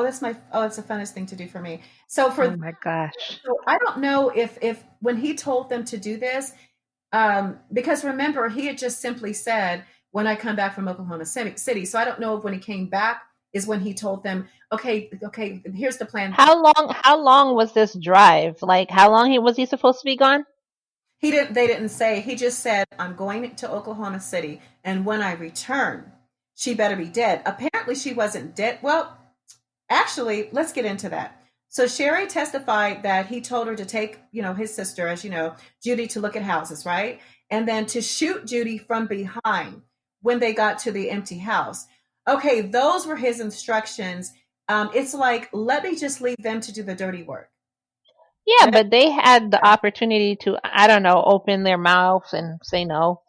it's the funnest thing to do for me. So Oh my gosh. so I don't know if when he told them to do this, because remember he had just simply said when I come back from Oklahoma City. So I don't know if when he came back is when he told them, okay, here's the plan. How long was this drive? Like how long was he supposed to be gone? They didn't say. He just said, I'm going to Oklahoma City, and when I return, she better be dead. Apparently she wasn't dead. Well, actually, let's get into that. So Sherry testified that he told her to take, his sister, as you know, Judy, to look at houses, right? And then to shoot Judy from behind when they got to the empty house. Okay, those were his instructions. It's like, let me just leave them to do the dirty work. Yeah, but they had the opportunity to, I don't know, open their mouths and say no.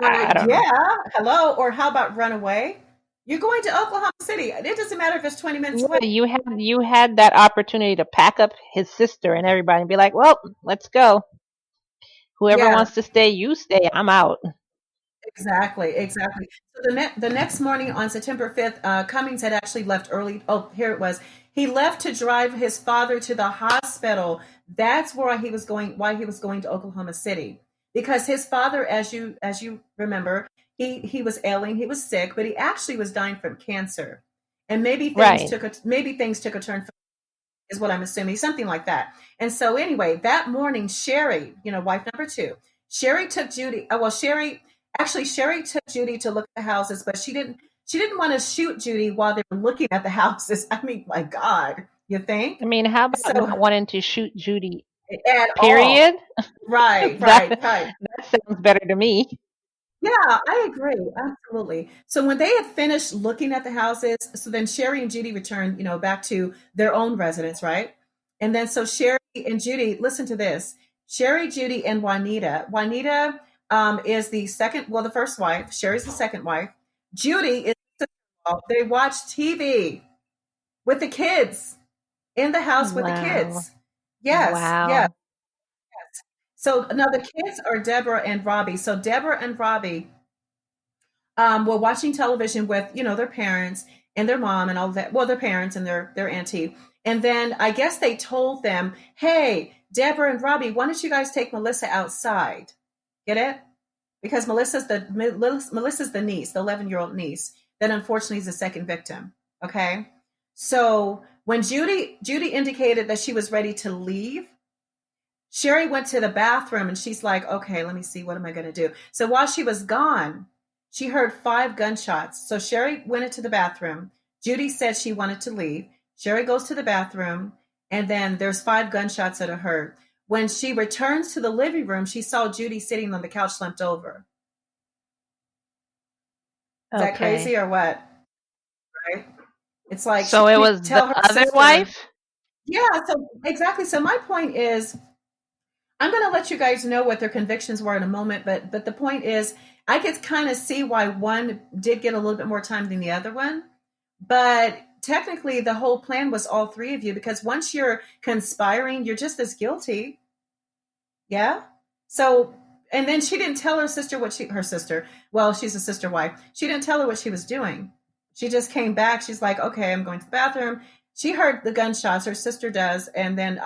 I don't know. Yeah, hello. Or how about run away? You're going to Oklahoma City. It doesn't matter if it's 20 minutes away. Yeah, you had that opportunity to pack up his sister and everybody and be like, "Well, let's go. Whoever Yeah, wants to stay, you stay. I'm out." exactly, exactly. So the next morning on September 5th, Cummings had actually left early. Oh, here it was. He left to drive his father to the hospital. That's why he was going to Oklahoma City. Because his father, as you remember, he was ailing, he was sick, but he actually was dying from cancer. And Right. maybe things took a turn is what I'm assuming, something like that. And so anyway, that morning, Sherry, wife number two, Sherry took Judy. Sherry took Judy to look at the houses, but she didn't want to shoot Judy while they were looking at the houses. I mean, my God, you think? I mean, how about So not wanting to shoot Judy? at all. Period. Right, That right, right. that sounds better to me. Yeah, I agree. Absolutely. So when they had finished looking at the houses, so then Sherry and Judy returned, back to their own residence, right? And then so Sherry and Judy, listen to this. Sherry, Judy, and Juanita. Juanita is the second, well, the first wife. Sherry's the second wife. Judy is the sister-in-law. They watch TV with the kids in the house with the Wow. kids. Yes, yes. Wow. So now the kids are Deborah and Robbie. So Deborah and Robbie were watching television with their parents and their mom and all that. Well, their parents and their auntie. And then I guess they told them, "Hey, Deborah and Robbie, why don't you guys take Melissa outside? Get it? Because Melissa's the niece, the 11-year-old niece that unfortunately is the second victim. Okay, so when Judy indicated that she was ready to leave, Sherry went to the bathroom and she's like, okay, let me see. What am I going to do? So while she was gone, she heard 5 gunshots. So Sherry went into the bathroom. Judy said she wanted to leave. Sherry goes to the bathroom and then there's 5 gunshots that are heard. When she returns to the living room, she saw Judy sitting on the couch slumped over. Is that Okay. crazy or what? Right? It's like she So it didn't was the tell her other sister. wife? Yeah, so exactly. So my point is I'm going to let you guys know what their convictions were in a moment, but the point is, I could kind of see why one did get a little bit more time than the other one, but technically the whole plan was all three of you because once you're conspiring, you're just as guilty. Yeah. So, and then she didn't tell her sister, well, she's a sister wife. She didn't tell her what she was doing. She just came back. She's like, okay, I'm going to the bathroom. She heard the gunshots. Her sister does. And then,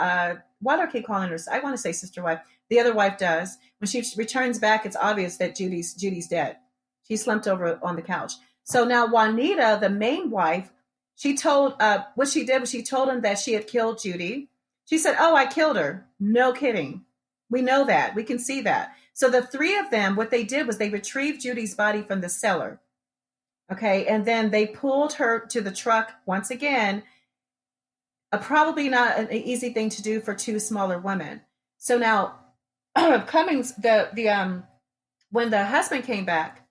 why do I keep calling her? I want to say sister wife. The other wife does. When she returns back, it's obvious that Judy's dead. She slumped over on the couch. So now Juanita, the main wife, she told, what she did was she told him that she had killed Judy. She said, oh, I killed her. No kidding. We know that. We can see that. So the three of them, what they did was they retrieved Judy's body from the cellar. Okay. And then they pulled her to the truck once again. Probably not an easy thing to do for two smaller women. So now Cummings, the when the husband came back,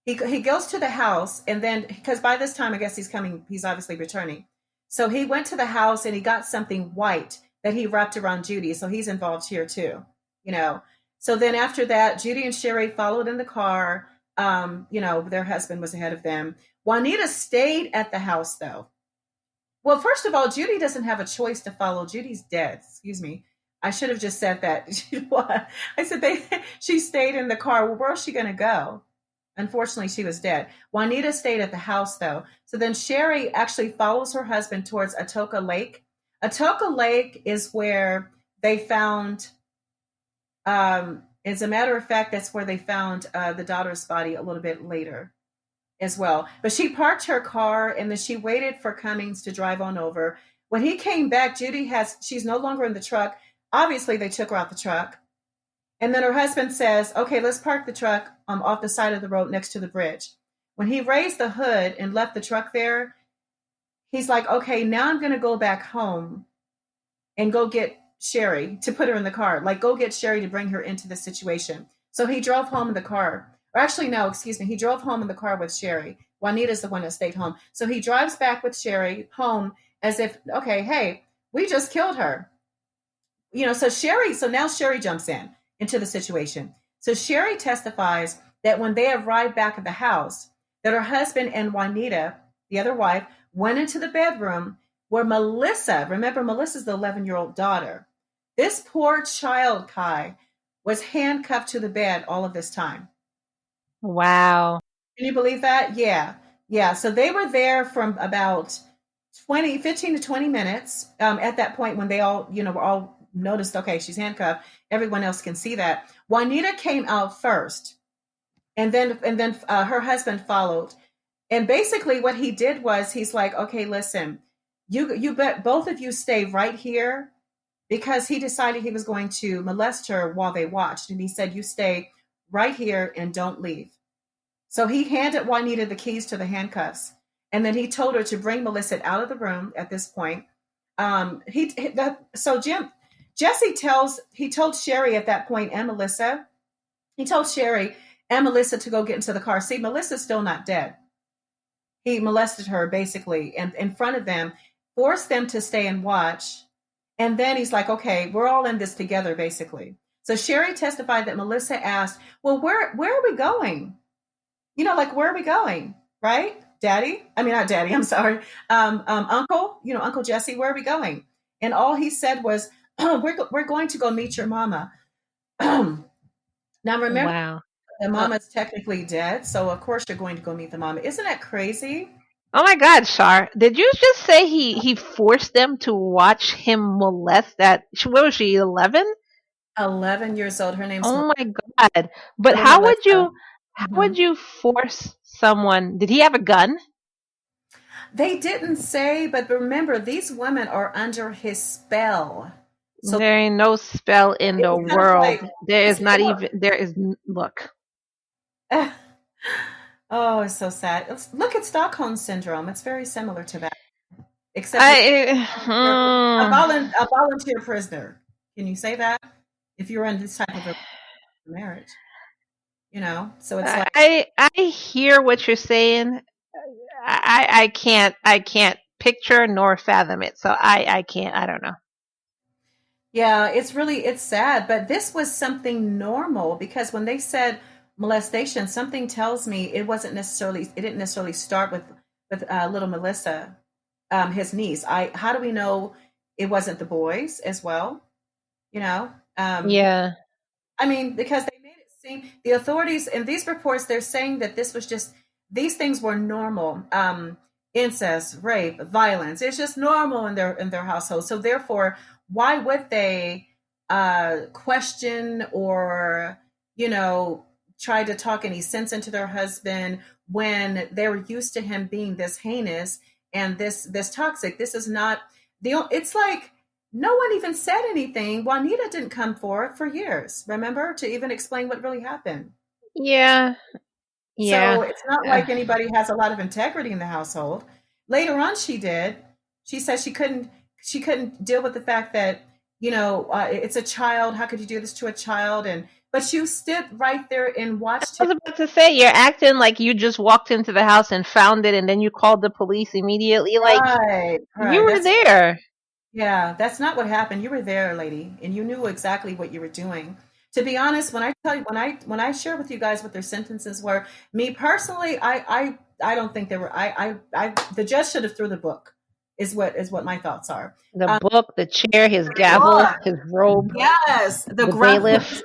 he goes to the house and then because by this time I guess he's obviously returning. So he went to the house and he got something white that he wrapped around Judy. So he's involved here too, you know. So then after that, Judy and Sherry followed in the car. Their husband was ahead of them. Juanita stayed at the house though. Well, first of all, Judy doesn't have a choice to follow. Judy's dead. Excuse me. I should have just said that. I said she stayed in the car. Well, where's she going to go? Unfortunately, she was dead. Juanita stayed at the house though. So then Sherry actually follows her husband towards Atoka Lake. Atoka Lake is where they found, as a matter of fact, that's where they found the daughter's body a little bit later as well. But she parked her car and then she waited for Cummings to drive on over. When he came back, she's no longer in the truck. Obviously, they took her out the truck. And then her husband says, okay, let's park the truck off the side of the road next to the bridge. When he raised the hood and left the truck there, he's like, okay, now I'm going to go back home and go get Sherry to put her in the car. Like, go get Sherry to bring her into the situation. So he drove home in the car. Or actually, no, excuse me. He drove home in the car with Sherry. Juanita's the one that stayed home. So he drives back with Sherry home as if, okay, hey, we just killed her. So now Sherry jumps into the situation. So Sherry testifies that when they arrived back at the house, that her husband and Juanita, the other wife, went into the bedroom where Melissa, remember Melissa's the 11-year-old daughter. This poor child, Ky, was handcuffed to the bed all of this time. Wow. Can you believe that? Yeah. Yeah. So they were there from about 15 to 20 minutes at that point when they all, were all noticed, okay, she's handcuffed. Everyone else can see that. Juanita came out first, and then her husband followed. And basically what he did was he's like, okay, listen, you bet both of you stay right here, because he decided he was going to molest her while they watched. And he said, you stay right here and don't leave. So he handed Juanita the keys to the handcuffs. And then he told her to bring Melissa out of the room at this point. Jessie told Sherry at that point and Melissa, he told Sherry and Melissa to go get into the car. See, Melissa's still not dead. He molested her basically in front of them, forced them to stay and watch. And then he's like, okay, we're all in this together, basically. So Sherry testified that Melissa asked, well, where are we going? Where are we going? Right? Daddy? I mean, not daddy, I'm sorry. Uncle, Uncle Jesse, where are we going? And all he said was, we're going to go meet your mama. Now remember, wow. The mama's technically dead, so of course you're going to go meet the mama. Isn't that crazy? Oh my God, Char! Did you just say he forced them to watch him molest that? What was she? 11? 11 years old. Her name's. Oh my God! But Little how Melissa. would you force someone? Did he have a gun? They didn't say, but remember, these women are under his spell. So there ain't no spell in the world. Like, there is not even. There is. Look. Oh, it's so sad. Look at Stockholm syndrome. It's very similar to that, except a volunteer prisoner. Can you say that if you're in this type of a marriage? So it's like I hear what you're saying. I can't picture nor fathom it. So I can't. I don't know. Yeah, it's sad, but this was something normal, because when they said molestation, something tells me it didn't necessarily start with little Melissa, his niece. How do we know it wasn't the boys as well? Yeah. I mean, because they made it seem, the authorities in these reports, they're saying that these things were normal. Incest, rape, violence. It's just normal in their household. So therefore, why would they question or try to talk any sense into their husband when they were used to him being this heinous and this toxic? This is not it's like no one even said anything. Juanita didn't come forward for years, remember, to even explain what really happened. Yeah. So it's not like anybody has a lot of integrity in the household. Later on, she did. She said she couldn't deal with the fact that, it's a child. How could you do this to a child? But you stood right there and watched I was about to say, you're acting like you just walked into the house and found it and then you called the police immediately. Right. You were there. Yeah, that's not what happened. You were there, lady, and you knew exactly what you were doing. To be honest, when I tell you, when I share with you guys what their sentences were, me personally, I don't think they were. The judge should have threw the book. is what my thoughts are. The book, the chair, his gavel, Look, his robe, yes, the the ground. bailiff.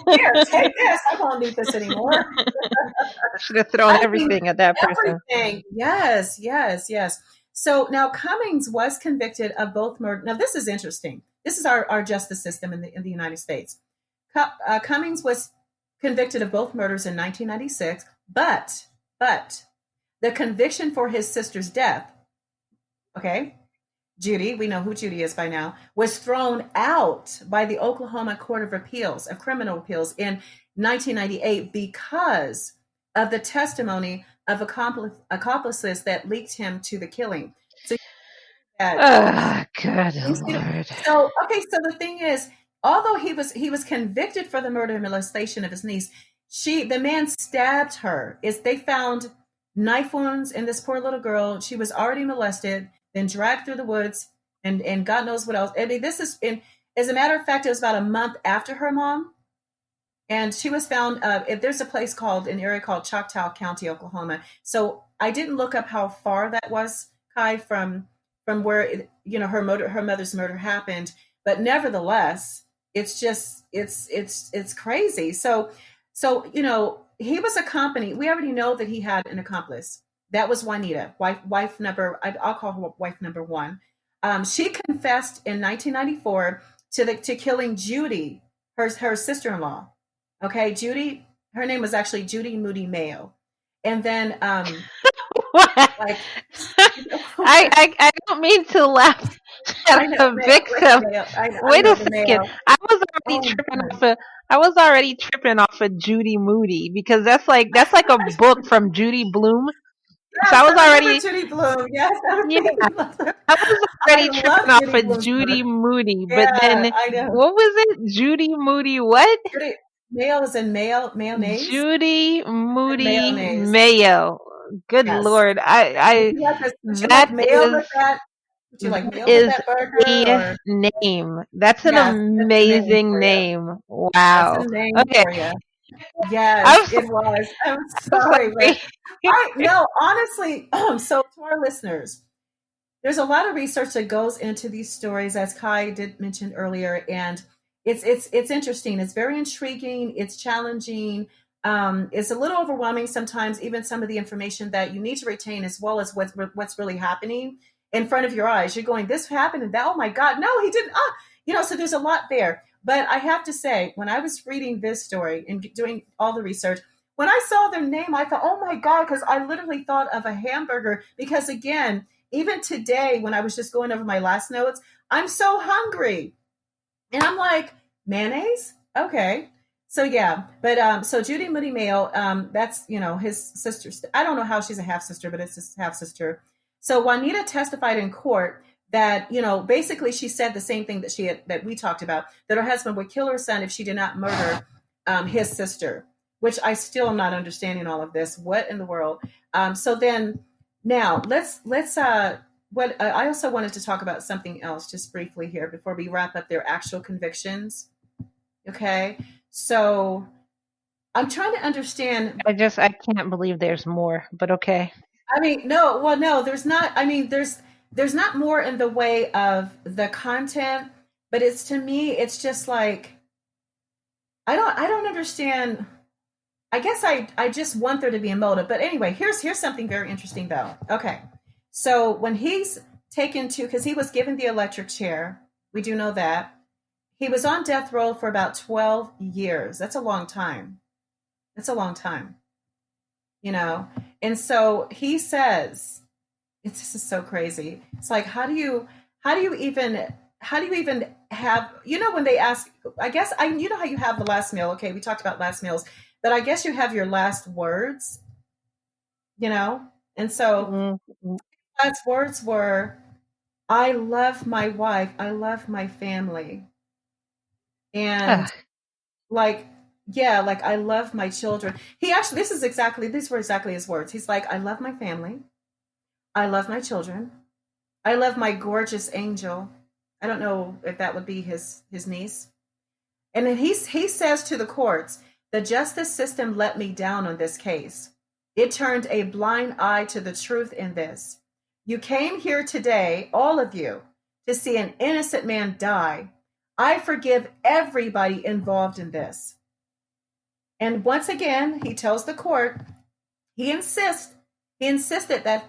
Here, take this. I won't need this anymore. I should have thrown I mean, everything at that person. everything. Yes, yes, yes. So now Cummings was convicted of both murder. Now this is interesting. This is our justice system in the United States. Cummings was convicted of both murders in 1996, but the conviction for his sister's death, okay, Judy, we know who Judy is by now, was thrown out by the Oklahoma Court of Appeals, of Criminal Appeals, in 1998 because of the testimony of accomplices that leaked him to the killing. So that Oh, good Lord. so okay, so the thing is, although he was convicted for the murder and molestation of his niece, the man stabbed her. They found knife wounds in this poor little girl. She was already molested, then dragged through the woods, and God knows what else. I mean, this is in as a matter of fact, it was about a month after her mom, and she was found. There's a place called an area called Choctaw County, Oklahoma. So I didn't look up how far that was, Kai, from where her mother's murder happened, but nevertheless, it's crazy. So he was accompanied. We already know that he had an accomplice. That was Juanita, wife number. I'll call her wife number one. She confessed in 1994 to killing Judy, her sister-in-law. Okay, Judy. Her name was actually Judy Moody Mayo, and then like I don't mean to laugh at the victim. Wait a second. I was already tripping off of Judy Moody because that's like a book from Judy Blume. Yes, So I was I remember already Judy Blume. Yes, I was I already love tripping off Judy of Blume's Judy work. Moody, but Yeah, then I know. what was it? Judy Moody what? Judy, Mayo is in mayonnaise Judy and Moody mayonnaise. Mayo. Good Yes. Lord. Would you like That mayo with is that? Would you like that mayo with is that burger? a Or name. That's an yes, that's a name amazing for you. name. That's a Wow. name Okay. for you. Yes, I'm so, it was. I'm I'm sorry, but sorry. I no, honestly. So to our listeners, there's a lot of research that goes into these stories, as Kai did mention earlier, and it's interesting. It's very intriguing. It's challenging. It's a little overwhelming sometimes. Even some of the information that you need to retain, as well as what's really happening in front of your eyes. You're going, this happened, and that. Oh my God, no, he didn't. So there's a lot there. But I have to say, when I was reading this story and doing all the research, when I saw their name, I thought, oh my God, because I literally thought of a hamburger. Because again, even today, when I was just going over my last notes, I'm so hungry. And I'm like, mayonnaise? Okay. So yeah, but so Judy Moody Mayo, that's his sister. I don't know how she's a half sister, but it's his half sister. So Juanita testified in court that basically she said the same thing that we talked about, that her husband would kill her son if she did not murder his sister. Which I still am not understanding all of this. What in the world? So then now let's what I also wanted to talk about something else just briefly here before we wrap up their actual convictions. Okay, so I'm trying to understand. I can't believe there's more, but okay. I mean, no, there's not. I mean, there's not more in the way of the content, but to me, it's just like I don't understand. I guess I just want there to be a motive. But anyway, here's something very interesting though. Okay. So when he's taken to, because he was given the electric chair, we do know that. He was on death row for about 12 years. That's a long time. That's a long time. And so he says, this is so crazy. It's like, how do you even have, when they ask, I guess, how you have the last meal. Okay, we talked about last meals, but I guess you have your last words, and so last words were, I love my wife, I love my family, and like, yeah, like, I love my children. These were exactly his words. He's like, I love my family, I love my children, I love my gorgeous angel. I don't know if that would be his niece. And then he says to the courts, the justice system let me down on this case. It turned a blind eye to the truth in this. You came here today, all of you, to see an innocent man die. I forgive everybody involved in this. And once again, he tells the court, he insisted that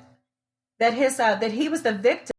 he was the victim